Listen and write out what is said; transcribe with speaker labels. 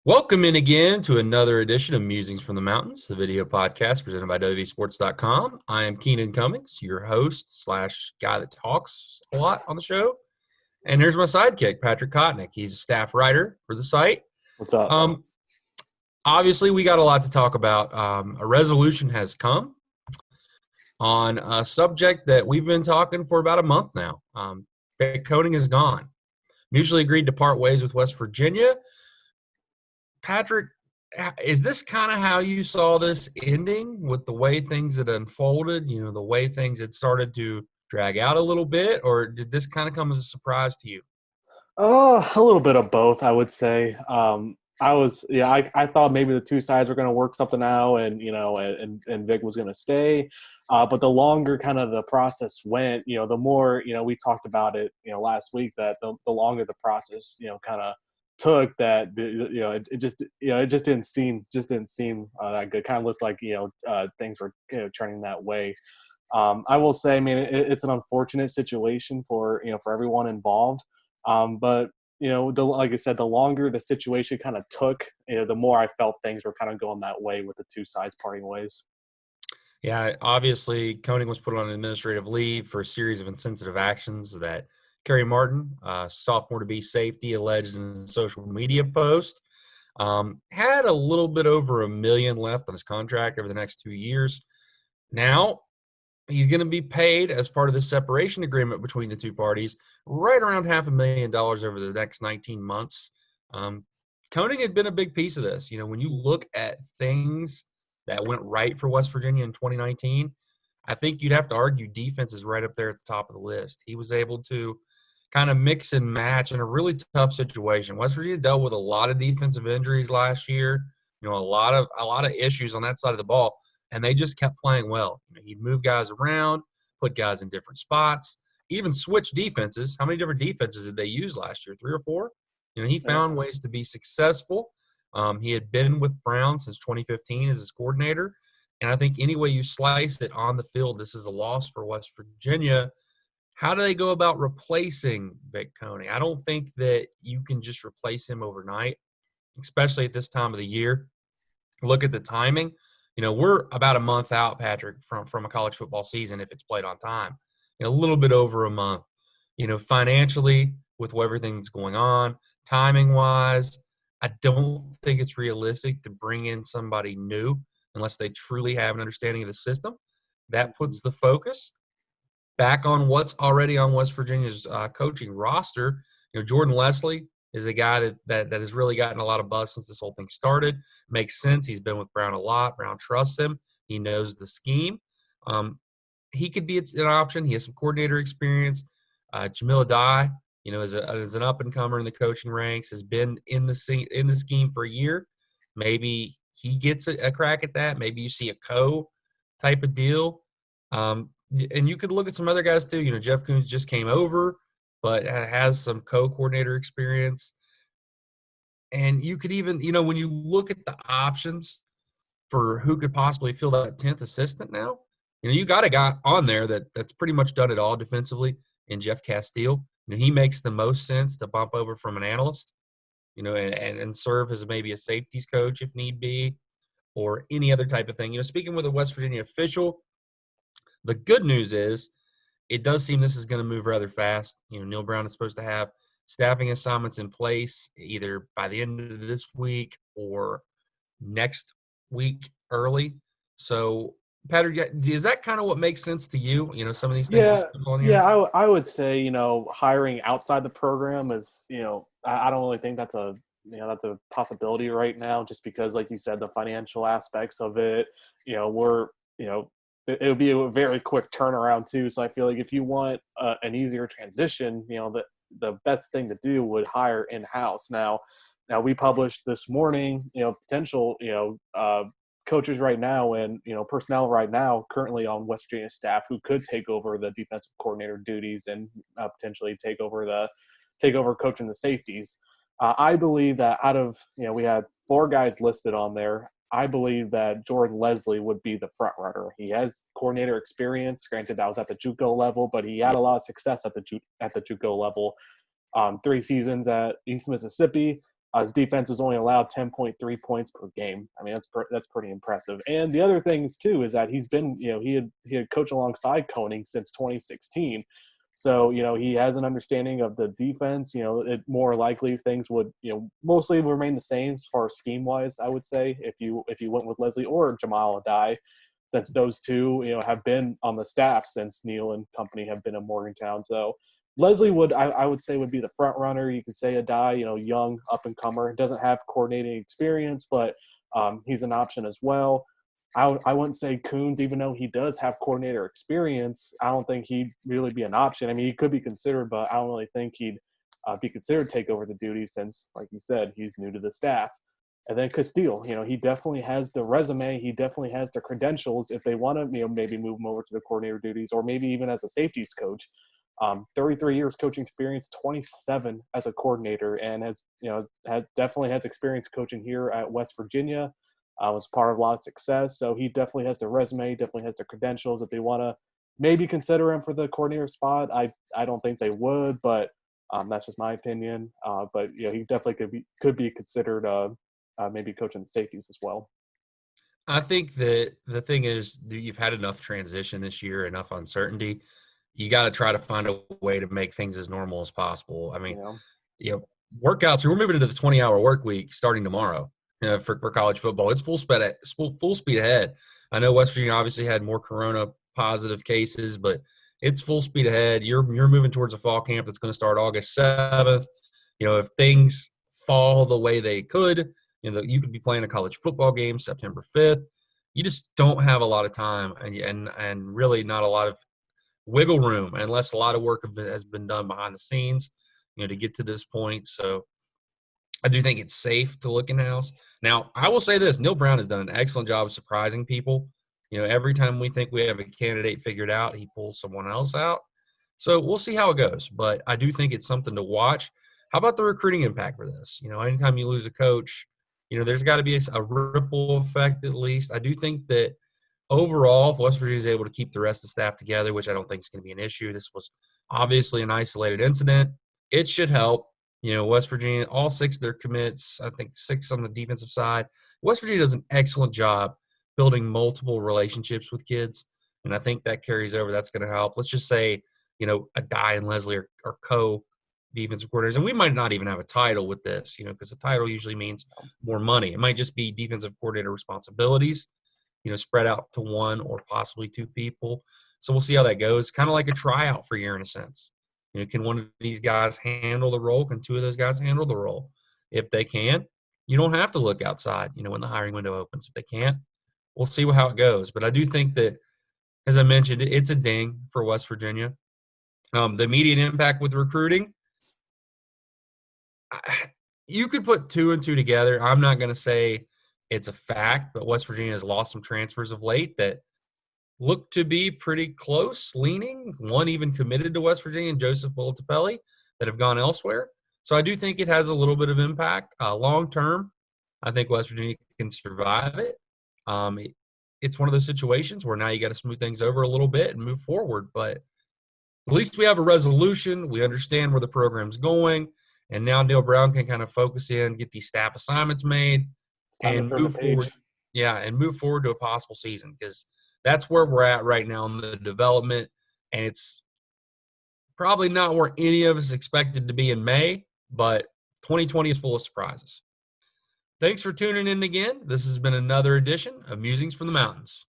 Speaker 1: Welcome in again to another edition of Musings from the Mountains, the video podcast presented by WVSports.com. I am Keenan Cummings, your host slash guy that talks a lot on the show. And here's my sidekick, Patrick Kotnik. He's a staff writer for the site.
Speaker 2: What's up?
Speaker 1: Obviously, we got a lot to talk about. A resolution has come on a subject that we've been talking for about a month now. Vic Koenning is gone. Mutually agreed to part ways with West Virginia. Patrick, is this kind of how you saw this ending with the way things had unfolded, the way things had started to drag out a little bit, or did this kind of come as a surprise to you?
Speaker 2: A little bit of both, I would say. I thought maybe the two sides were going to work something out, and Vic was going to stay. But the longer kind of the process went, the more, we talked about it, last week, that the longer the process, kind of took, that it just didn't seem that good. Kind of looked like things were turning that way. I will say, I mean, it's an unfortunate situation for everyone involved. But like I said, the longer the situation kind of took, the more I felt things were kind of going that way with the two sides parting ways.
Speaker 1: Yeah, obviously, Koenig was put on administrative leave for a series of insensitive actions that Kerry Martin, sophomore-to-be safety, alleged in a social media post. Had a little bit over $1 million left on his contract over the next 2 years. Now, he's going to be paid as part of the separation agreement between the two parties right around $500,000 over the next 19 months. Koenig had been a big piece of this. When you look at things that went right for West Virginia in 2019, I think you'd have to argue defense is right up there at the top of the list. He was able to kind of mix and match in a really tough situation. West Virginia dealt with a lot of defensive injuries last year, a lot of issues on that side of the ball, and they just kept playing well. He'd move guys around, put guys in different spots, even switch defenses. How many different defenses did they use last year? 3 or 4? He found ways to be successful. He had been with Brown since 2015 as his coordinator, and I think any way you slice it on the field, this is a loss for West Virginia. How do they go about replacing Vic Koenning? I don't think that you can just replace him overnight, especially at this time of the year. Look at the timing. We're about a month out, Patrick, from a college football season if it's played on time. A little bit over a month. Financially, with everything that's going on, timing-wise, I don't think it's realistic to bring in somebody new unless they truly have an understanding of the system. That puts the focus back on what's already on West Virginia's coaching roster. Jordan Leslie is a guy that has really gotten a lot of buzz since this whole thing started. Makes sense. He's been with Brown a lot. Brown trusts him. He knows the scheme. He could be an option. He has some coordinator experience. Jamil Adai, as an up-and-comer in the coaching ranks, has been in the scheme for a year. Maybe he gets a crack at that. Maybe you see a type of deal. And you could look at some other guys too. Jeff Coons just came over, but has some co-coordinator experience. And you could even, when you look at the options for who could possibly fill that 10th assistant now, you got a guy on there that's pretty much done it all defensively in Jeff Castile. He makes the most sense to bump over from an analyst, and serve as maybe a safeties coach if need be, or any other type of thing. Speaking with a West Virginia official, the good news is it does seem this is going to move rather fast. Neil Brown is supposed to have staffing assignments in place either by the end of this week or next week early. So, Patrick, is that kind of what makes sense to you? Some of these things.
Speaker 2: I would say, hiring outside the program is, I don't really think that's a possibility right now, just because, like you said, the financial aspects of it, it would be a very quick turnaround too. So I feel like if you want an easier transition, the best thing to do would hire in-house. Now we published this morning, potential, coaches right now and, personnel right now currently on West Virginia staff who could take over the defensive coordinator duties and potentially take over coaching the safeties. I believe that out of, we had 4 guys listed on there. I believe that Jordan Leslie would be the front runner. He has coordinator experience. Granted, that was at the JUCO level, but he had a lot of success at the JUCO level. 3 seasons at East Mississippi, His defense has only allowed 10.3 points per game. I mean, that's pretty impressive. And the other things too is that he's been, he had coached alongside Koenning since 2016. So, he has an understanding of the defense. It more likely things would, mostly remain the same as far as scheme wise, I would say, if you went with Leslie or Jamal Adai, since those two, have been on the staff since Neal and company have been in Morgantown. So Leslie I would say would be the front runner. You could say Adai, young up and comer, doesn't have coordinating experience, but he's an option as well. I wouldn't say Coons, even though he does have coordinator experience, I don't think he'd really be an option. I mean, he could be considered, but I don't really think he'd be considered to take over the duties since, like you said, he's new to the staff. And then Castile, he definitely has the resume. He definitely has the credentials if they want to, maybe move him over to the coordinator duties or maybe even as a safeties coach. 33 years coaching experience, 27 as a coordinator, and definitely has experience coaching here at West Virginia. Was part of a lot of success. So he definitely has the resume, definitely has the credentials. If they want to maybe consider him for the coordinator spot, I don't think they would, but that's just my opinion. But he definitely could be considered maybe coaching the safeties as well.
Speaker 1: I think that the thing is you've had enough transition this year, enough uncertainty. You got to try to find a way to make things as normal as possible. I mean, workouts. We're moving into the 20-hour work week starting tomorrow. For college football, it's full speed ahead. I know West Virginia obviously had more corona positive cases, but it's full speed ahead. You're moving towards a fall camp that's going to start August 7th. If things fall the way they could, you could be playing a college football game September 5th. You just don't have a lot of time and really not a lot of wiggle room unless a lot of work has been done behind the scenes, to get to this point. So I do think it's safe to look in-house. Now, I will say this. Neal Brown has done an excellent job of surprising people. Every time we think we have a candidate figured out, he pulls someone else out. So we'll see how it goes. But I do think it's something to watch. How about the recruiting impact for this? Anytime you lose a coach, there's got to be a ripple effect at least. I do think that overall, if West Virginia is able to keep the rest of the staff together, which I don't think is going to be an issue, this was obviously an isolated incident, it should help. West Virginia, all 6 of their commits, I think 6 on the defensive side. West Virginia does an excellent job building multiple relationships with kids, and I think that carries over. That's going to help. Let's just say, Adai and Leslie are co-defensive coordinators, and we might not even have a title with this, because the title usually means more money. It might just be defensive coordinator responsibilities, spread out to 1 or possibly 2 people. So we'll see how that goes. Kind of like a tryout for a year in a sense. Can one of these guys handle the role? Can 2 of those guys handle the role? If they can, you don't have to look outside, when the hiring window opens. If they can't, we'll see how it goes. But I do think that, as I mentioned, it's a ding for West Virginia. The immediate impact with recruiting, you could put 2 and 2 together. I'm not going to say it's a fact, but West Virginia has lost some transfers of late that look to be pretty close leaning. One even committed to West Virginia, and Joseph Boltapelli, that have gone elsewhere. So I do think it has a little bit of impact. Long term, I think West Virginia can survive it. It's one of those situations where now you got to smooth things over a little bit and move forward. But at least we have a resolution. We understand where the program's going. And now Neal Brown can kind of focus in, get these staff assignments made, and move forward. Yeah, and move forward to a possible season, because that's where we're at right now in the development, and it's probably not where any of us expected to be in May, but 2020 is full of surprises. Thanks for tuning in again. This has been another edition of Musings from the Mountains.